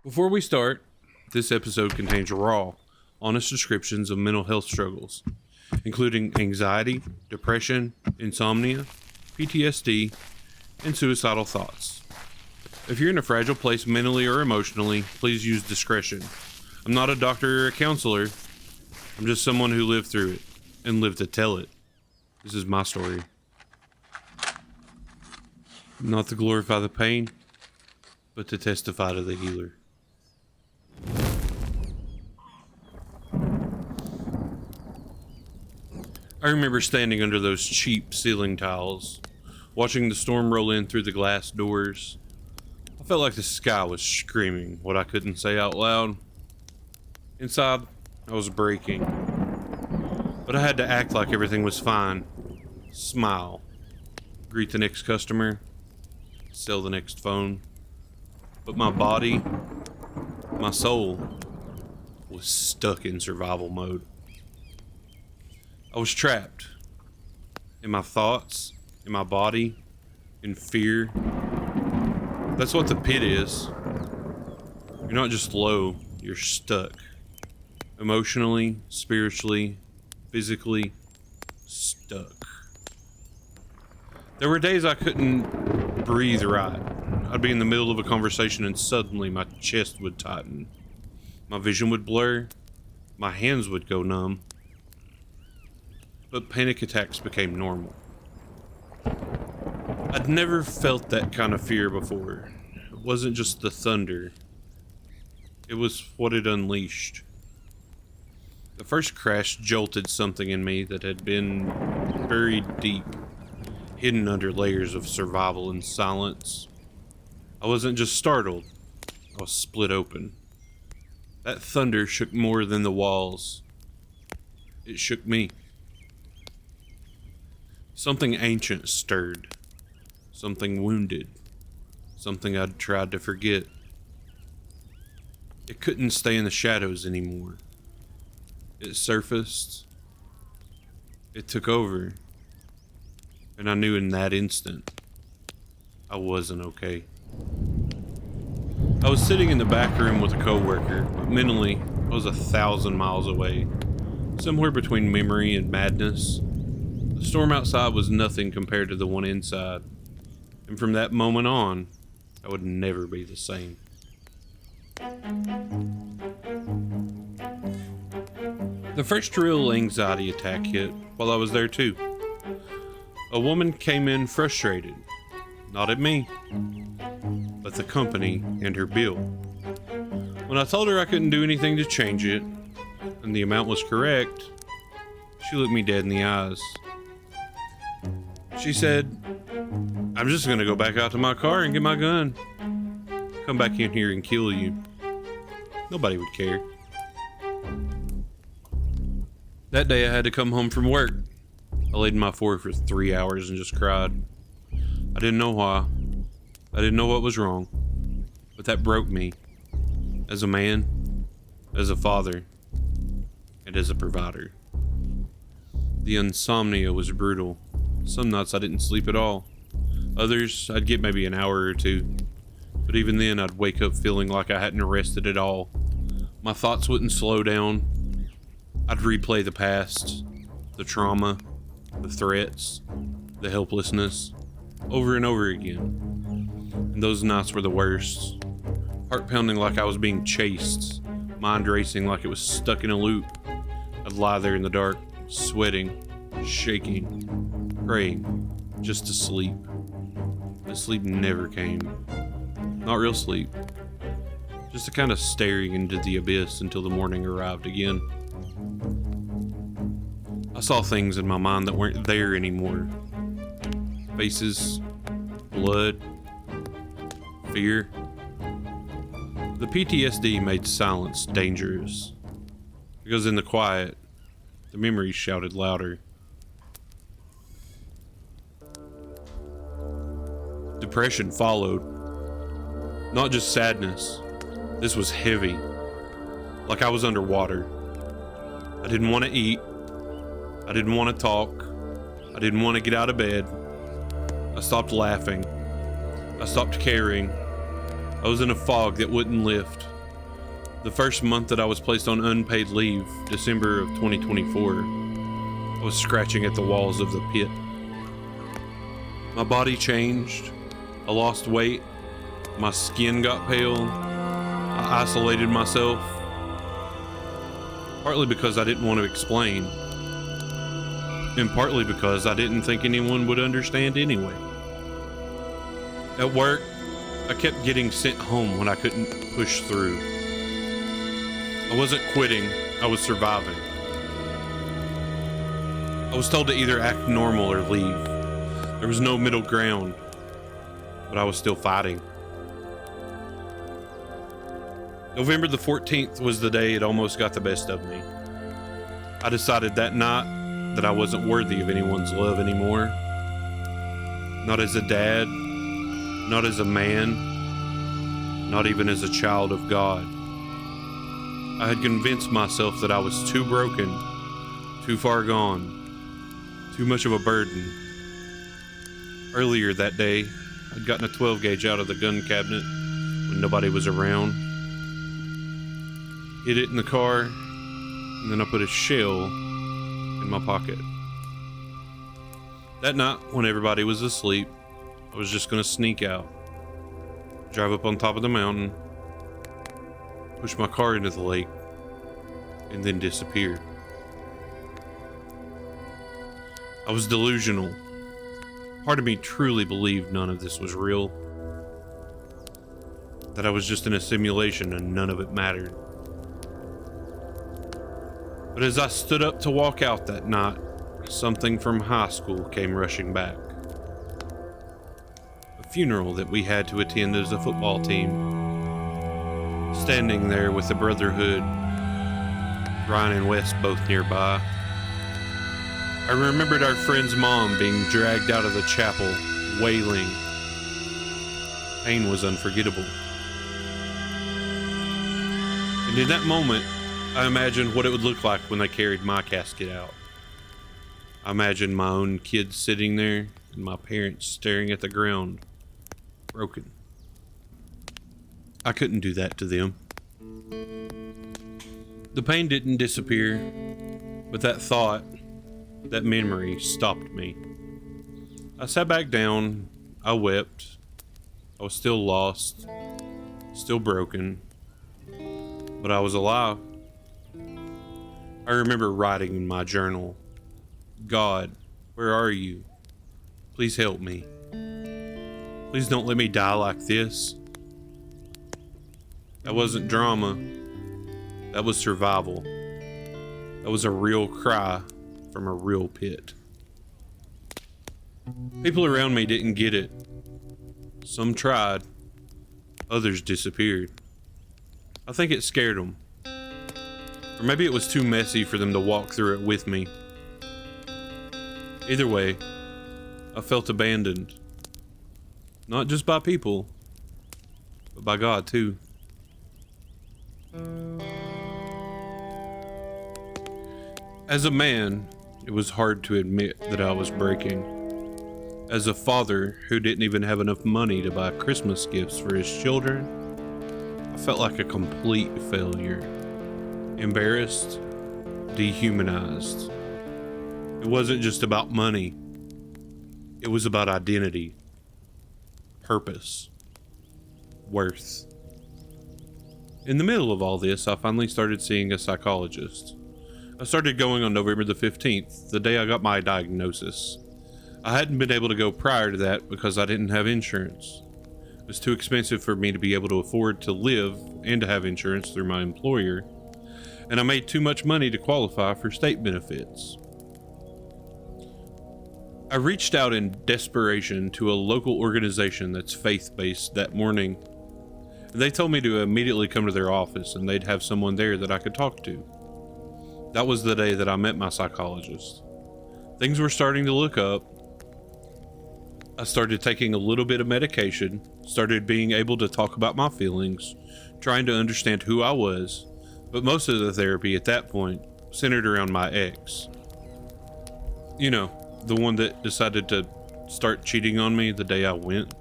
Before we start, this episode contains raw, honest descriptions of mental health struggles, including anxiety, depression, insomnia, PTSD, and suicidal thoughts. If you're in a fragile place mentally or emotionally, please use discretion. I'm not a doctor or a counselor. I'm just someone who lived through it and lived to tell it. This is my story. Not to glorify the pain, but to testify to the healer. I remember standing under those cheap ceiling tiles, watching the storm roll in through the glass doors. I felt like the sky was screaming what I couldn't say out loud. Inside, I was breaking. But I had to act like everything was fine. Smile. Greet the next customer. Sell the next phone. But my body, my soul, was stuck in survival mode. I was trapped. In my thoughts, in my body, in fear. That's what the pit is. You're not just low, you're stuck. Emotionally, spiritually, physically, stuck. There were days I couldn't breathe right. I'd be in the middle of a conversation and suddenly my chest would tighten. My vision would blur. My hands would go numb. But panic attacks became normal. I'd never felt that kind of fear before. It wasn't just the thunder. It was what it unleashed. The first crash jolted something in me that had been buried deep, hidden under layers of survival and silence. I wasn't just startled, I was split open. That thunder shook more than the walls. It shook me. Something ancient stirred. Something wounded. Something I'd tried to forget. It couldn't stay in the shadows anymore. It surfaced. It took over. And I knew in that instant, I wasn't okay. I was sitting in the back room with a coworker, but mentally, I was 1,000 miles away. Somewhere between memory and madness. The storm outside was nothing compared to the one inside. And from that moment on, I would never be the same. The first real anxiety attack hit while I was there too. A woman came in frustrated, not at me, but the company and her bill. When I told her I couldn't do anything to change it, and the amount was correct, she looked me dead in the eyes. She said, "I'm just gonna go back out to my car and get my gun. Come back in here and kill you. Nobody would care." That day I had to come home from work. I laid in my floor for 3 hours and just cried. I didn't know why. I didn't know what was wrong. But that broke me. As a man, as a father, and as a provider. The insomnia was brutal. Some nights I didn't sleep at all. Others, I'd get maybe an hour or two. But even then, I'd wake up feeling like I hadn't rested at all. My thoughts wouldn't slow down. I'd replay the past, the trauma, the threats, the helplessness, over and over again. And those nights were the worst. Heart pounding like I was being chased, mind racing like it was stuck in a loop. I'd lie there in the dark, sweating, shaking, praying, just to sleep. But sleep never came. Not real sleep. Just a kind of staring into the abyss until the morning arrived again. I saw things in my mind that weren't there anymore. Faces, blood, fear. The PTSD made silence dangerous. Because in the quiet, the memories shouted louder. Depression followed. Not just sadness. This was heavy. Like I was underwater. I didn't want to eat. I didn't want to talk. I didn't want to get out of bed. I stopped laughing. I stopped caring. I was in a fog that wouldn't lift. The first month that I was placed on unpaid leave, December of 2024, I was scratching at the walls of the pit. My body changed. I lost weight. My skin got pale. I isolated myself. Partly because I didn't want to explain. And partly because I didn't think anyone would understand anyway. At work, I kept getting sent home when I couldn't push through. I wasn't quitting, I was surviving. I was told to either act normal or leave. There was no middle ground, but I was still fighting. November the 14th was the day it almost got the best of me. I decided that night that I wasn't worthy of anyone's love anymore. Not as a dad, not as a man, not even as a child of God. I had convinced myself that I was too broken, too far gone, too much of a burden. Earlier that day, I'd gotten a 12 gauge out of the gun cabinet when nobody was around. Hid it in the car, and then I put a shell in my pocket. That night, when everybody was asleep, I was just gonna sneak out, drive up on top of the mountain, push my car into the lake, and then disappear. I was delusional. Part of me truly believed none of this was real. That I was just in a simulation and none of it mattered. But as I stood up to walk out that night, something from high school came rushing back. A funeral that we had to attend as a football team. Standing there with the Brotherhood, Ryan and Wes both nearby. I remembered our friend's mom being dragged out of the chapel, wailing. Pain was unforgettable. And in that moment, I imagined what it would look like when they carried my casket out. I imagined my own kids sitting there and my parents staring at the ground, broken. I couldn't do that to them. The pain didn't disappear, but that thought, that memory stopped me. I sat back down, I wept. I was still lost, still broken, but I was alive. I remember writing in my journal, God, where are you? Please help me. Please don't let me die like this. That wasn't drama. That was survival. That was a real cry from a real pit. People around me didn't get it. Some tried. Others disappeared. I think it scared them. Or maybe it was too messy for them to walk through it with me. Either way, I felt abandoned. Not just by people, but by God too. As a man, it was hard to admit that I was breaking. As a father who didn't even have enough money to buy Christmas gifts for his children, I felt like a complete failure. Embarrassed, dehumanized. It wasn't just about money. It was about identity, purpose, worth. In the middle of all this, I finally started seeing a psychologist. I started going on November the 15th, the day I got my diagnosis. I hadn't been able to go prior to that because I didn't have insurance. It was too expensive for me to be able to afford to live and to have insurance through my employer, and I made too much money to qualify for state benefits. I reached out in desperation to a local organization that's faith-based that morning. They told me to immediately come to their office and they'd have someone there that I could talk to. That was the day that I met my psychologist. Things were starting to look up. I started taking a little bit of medication, started being able to talk about my feelings, trying to understand who I was, but most of the therapy at that point centered around my ex. You know, the one that decided to start cheating on me the day I went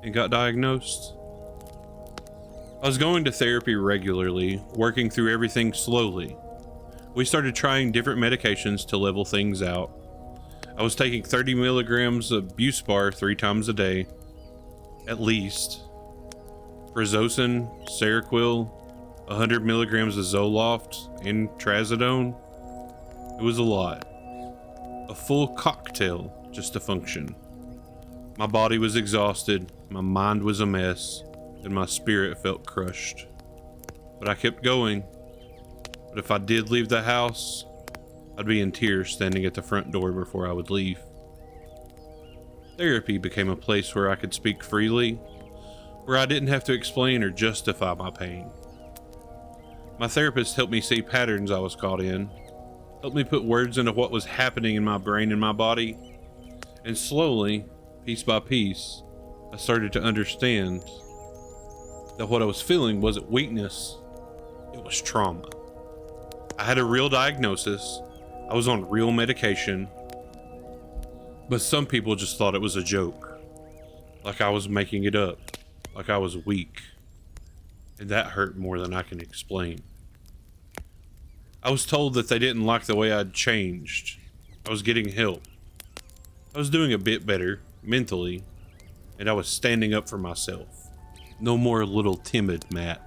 and got diagnosed. I was going to therapy regularly, working through everything slowly. We started trying different medications to level things out. I was taking 30 milligrams of Buspar 3 times a day, at least. Prazosin, Seroquel, 100 milligrams of Zoloft, and Trazodone. It was a lot. A full cocktail just to function. My body was exhausted, my mind was a mess, and my spirit felt crushed. But I kept going. But if I did leave the house, I'd be in tears standing at the front door before I would leave. Therapy became a place where I could speak freely, where I didn't have to explain or justify my pain. My therapist helped me see patterns I was caught in, helped me put words into what was happening in my brain and my body, and slowly, piece by piece, I started to understand that what I was feeling wasn't weakness, it was trauma. I had a real diagnosis, I was on real medication, but some people just thought it was a joke, like I was making it up, like I was weak, and that hurt more than I can explain. I was told that they didn't like the way I'd changed. I was getting help. I was doing a bit better, mentally, and I was standing up for myself. No more little timid Matt.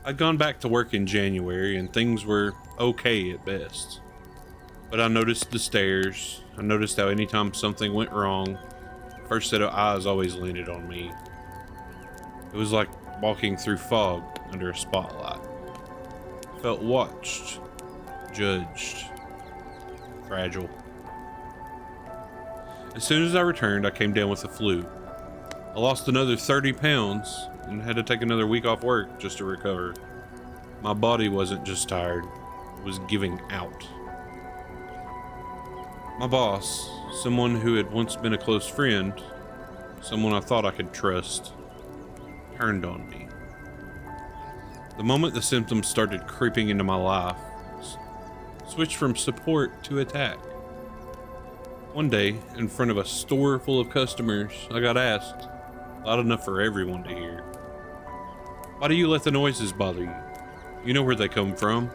I'd gone back to work in January and things were okay at best. But I noticed the stares. I noticed how anytime something went wrong, the first set of eyes always landed on me. It was like walking through fog under a spotlight. I felt watched, judged, fragile. As soon as I returned, I came down with the flu. I lost another 30 pounds and had to take another week off work just to recover. My body wasn't just tired, it was giving out. My boss, someone who had once been a close friend, someone I thought I could trust, turned on me. The moment the symptoms started creeping into my life, switched from support to attack. One day, in front of a store full of customers, I got asked, loud enough for everyone to hear, "Why do you let the noises bother you? You know where they come from."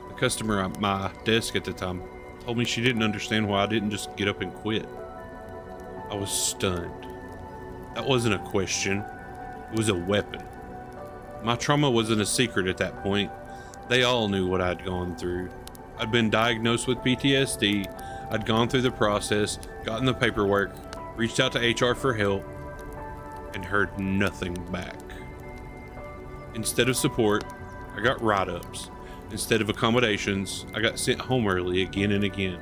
The customer at my desk at the time told me she didn't understand why I didn't just get up and quit. I was stunned. That wasn't a question, it was a weapon. My trauma wasn't a secret at that point. They all knew what I'd gone through. I'd been diagnosed with PTSD, I'd gone through the process, gotten the paperwork, reached out to HR for help, and heard nothing back. Instead of support, I got write-ups. Instead of accommodations, I got sent home early again and again.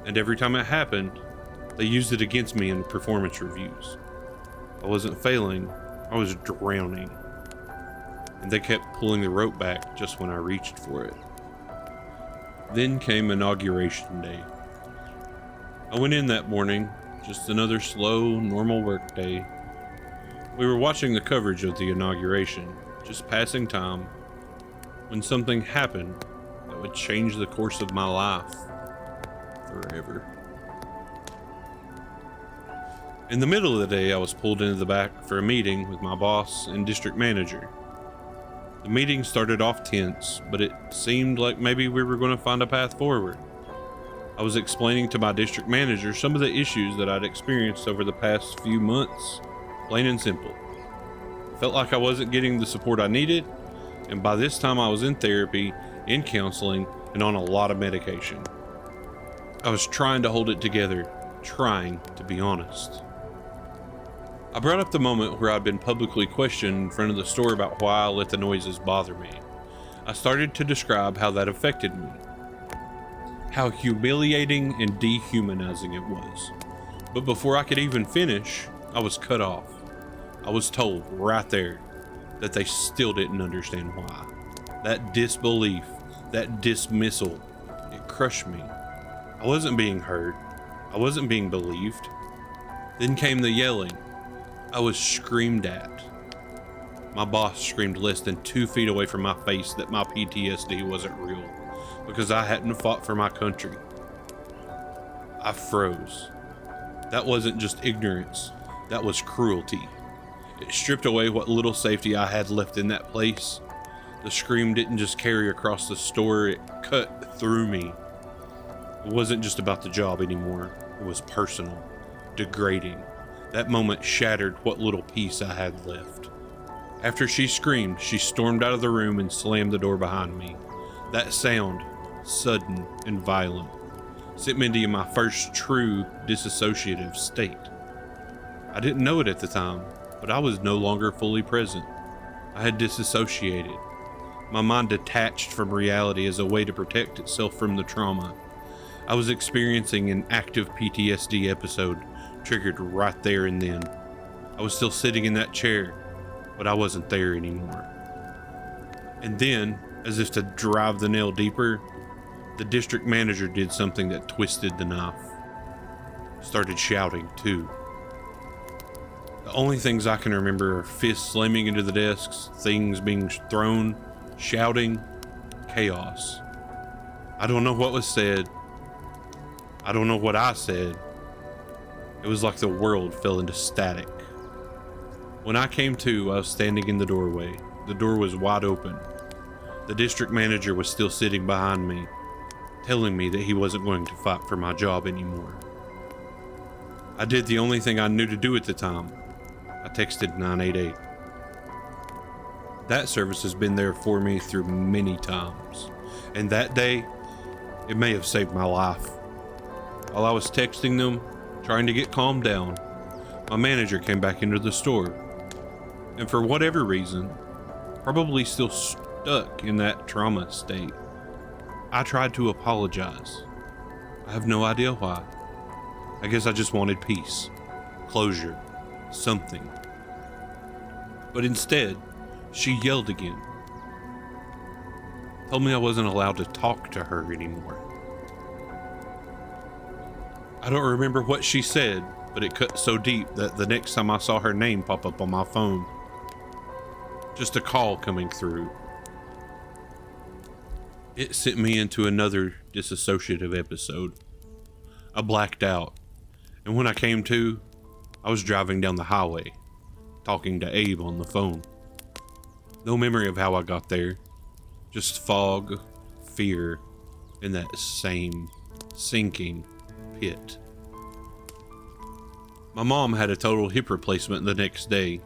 And every time it happened, they used it against me in performance reviews. I wasn't failing, I was drowning. And they kept pulling the rope back just when I reached for it. Then came inauguration day. I went in that morning, just another slow, normal work day. We were watching the coverage of the inauguration, just passing time, when something happened that would change the course of my life forever. In the middle of the day, I was pulled into the back for a meeting with my boss and district manager. The meeting started off tense, but it seemed like maybe we were going to find a path forward. I was explaining to my district manager some of the issues that I'd experienced over the past few months, plain and simple. I felt like I wasn't getting the support I needed, and by this time I was in therapy, in counseling, and on a lot of medication. I was trying to hold it together, trying to be honest. I brought up the moment where I'd been publicly questioned in front of the store about why I let the noises bother me. I started to describe how that affected me, how humiliating and dehumanizing it was. But before I could even finish, I was cut off. I was told right there that they still didn't understand why. That disbelief, that dismissal, it crushed me. I wasn't being heard. I wasn't being believed. Then came the yelling. I was screamed at. My boss screamed less than 2 feet away from my face that my PTSD wasn't real because I hadn't fought for my country. I froze. That wasn't just ignorance, that was cruelty. It stripped away what little safety I had left in that place. The scream didn't just carry across the store, it cut through me. It wasn't just about the job anymore. It was personal, degrading. That moment shattered what little peace I had left. After she screamed, she stormed out of the room and slammed the door behind me. That sound, sudden and violent, sent me into my first true dissociative state. I didn't know it at the time, but I was no longer fully present. I had disassociated. My mind detached from reality as a way to protect itself from the trauma. I was experiencing an active PTSD episode triggered right there and then. I was still sitting in that chair, but I wasn't there anymore. And then, as if to drive the nail deeper, the district manager did something that twisted the knife. Started shouting too. The only things I can remember are fists slamming into the desks, things being thrown, shouting, chaos. I don't know what was said. I don't know what I said. It was like the world fell into static. When I came to, I was standing in the doorway. The door was wide open. The district manager was still sitting behind me, telling me that he wasn't going to fight for my job anymore. I did the only thing I knew to do at the time. I texted 988. That service has been there for me through many times, and that day, it may have saved my life. While I was texting them, trying to get calmed down, my manager came back into the store, and for whatever reason, probably still stuck in that trauma state, I tried to apologize. I have no idea why. I guess I just wanted peace, closure, something. But instead, she yelled again. Told me I wasn't allowed to talk to her anymore. I don't remember what she said, but it cut so deep that the next time I saw her name pop up on my phone, just a call coming through, it sent me into another dissociative episode. I blacked out, and when I came to, I was driving down the highway, talking to Abe on the phone. No memory of how I got there, just fog, fear, and that same sinking pit. My mom had a total hip replacement the next day.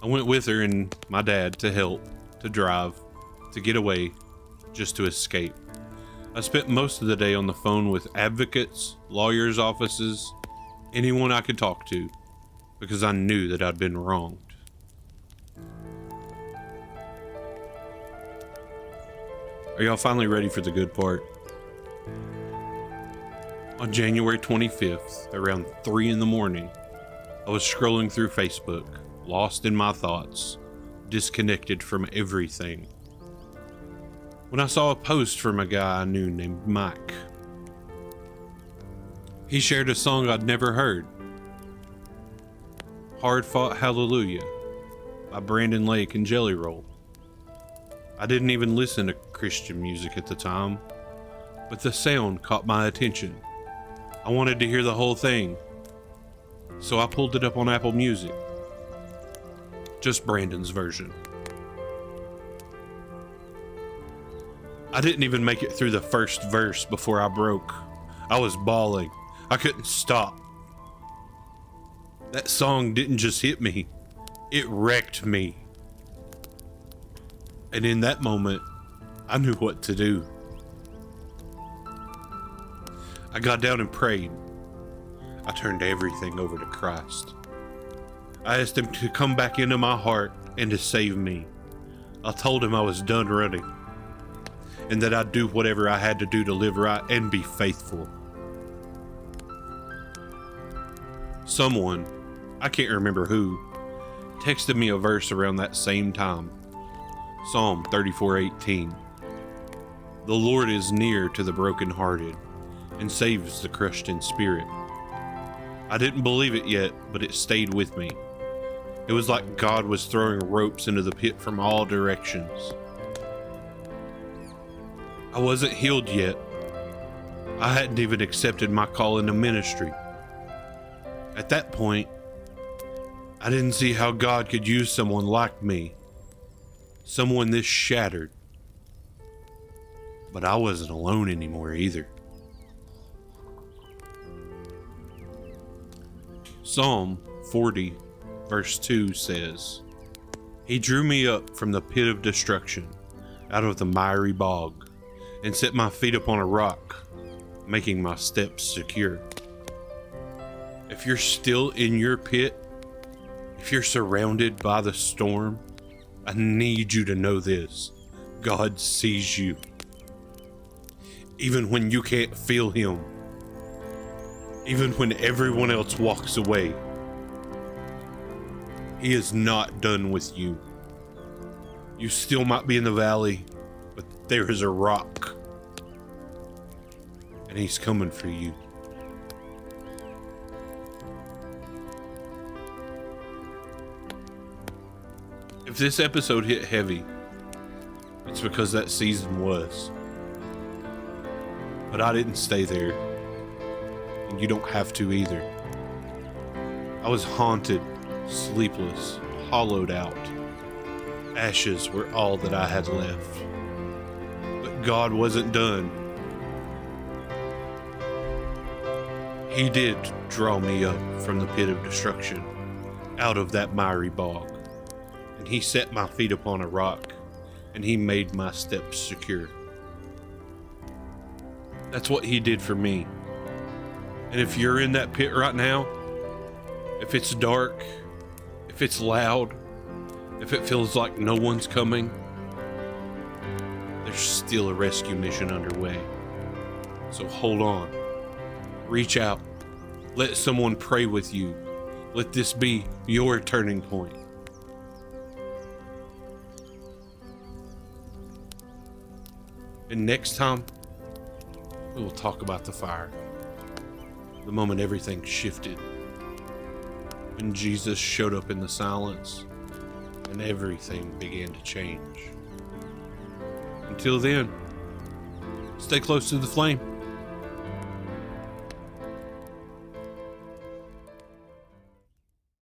I went with her and my dad to help, to drive, to get away, just to escape. I spent most of the day on the phone with advocates, lawyers' offices, anyone I could talk to, because I knew that I'd been wronged. Are y'all finally ready for the good part? On January 25th, around 3 in the morning, I was scrolling through Facebook, lost in my thoughts, disconnected from everything, when I saw a post from a guy I knew named Mike. He shared a song I'd never heard, Hard Fought Hallelujah by Brandon Lake and Jelly Roll. I didn't even listen to Christian music at the time, but the sound caught my attention. I wanted to hear the whole thing, so I pulled it up on Apple Music. Just Brandon's version. I didn't even make it through the first verse before I broke. I was bawling. I couldn't stop. That song didn't just hit me, it wrecked me. And in that moment, I knew what to do. I got down and prayed. I turned everything over to Christ. I asked him to come back into my heart and to save me. I told him I was done running, and that I'd do whatever I had to do to live right and be faithful. Someone, I can't remember who, texted me a verse around that same time. Psalm 34:18. The Lord is near to the brokenhearted and saves the crushed in spirit. I didn't believe it yet, but it stayed with me. It was like God was throwing ropes into the pit from all directions. I wasn't healed yet. I hadn't even accepted my call into ministry. At that point, I didn't see how God could use someone like me. Someone this shattered. But I wasn't alone anymore either. Psalm 40, verse 2 says, He drew me up from the pit of destruction, out of the miry bog, and set my feet upon a rock, making my steps secure. If you're still in your pit, if you're surrounded by the storm, I need you to know this. God sees you. Even when you can't feel Him. Even when everyone else walks away. He is not done with you. You still might be in the valley, but there is a rock. And He's coming for you. If this episode hit heavy, it's because that season was. But I didn't stay there. And you don't have to either. I was haunted, sleepless, hollowed out. Ashes were all that I had left. But God wasn't done. He did draw me up from the pit of destruction, out of that miry bog. And He set my feet upon a rock, and He made my steps secure. That's what He did for me. And if you're in that pit right now, if it's dark, if it's loud, if it feels like no one's coming, there's still a rescue mission underway. So hold on. Reach out. Let someone pray with you. Let this be your turning point. And next time, we will talk about the fire. The moment everything shifted. When Jesus showed up in the silence and everything began to change. Until then, stay close to the flame.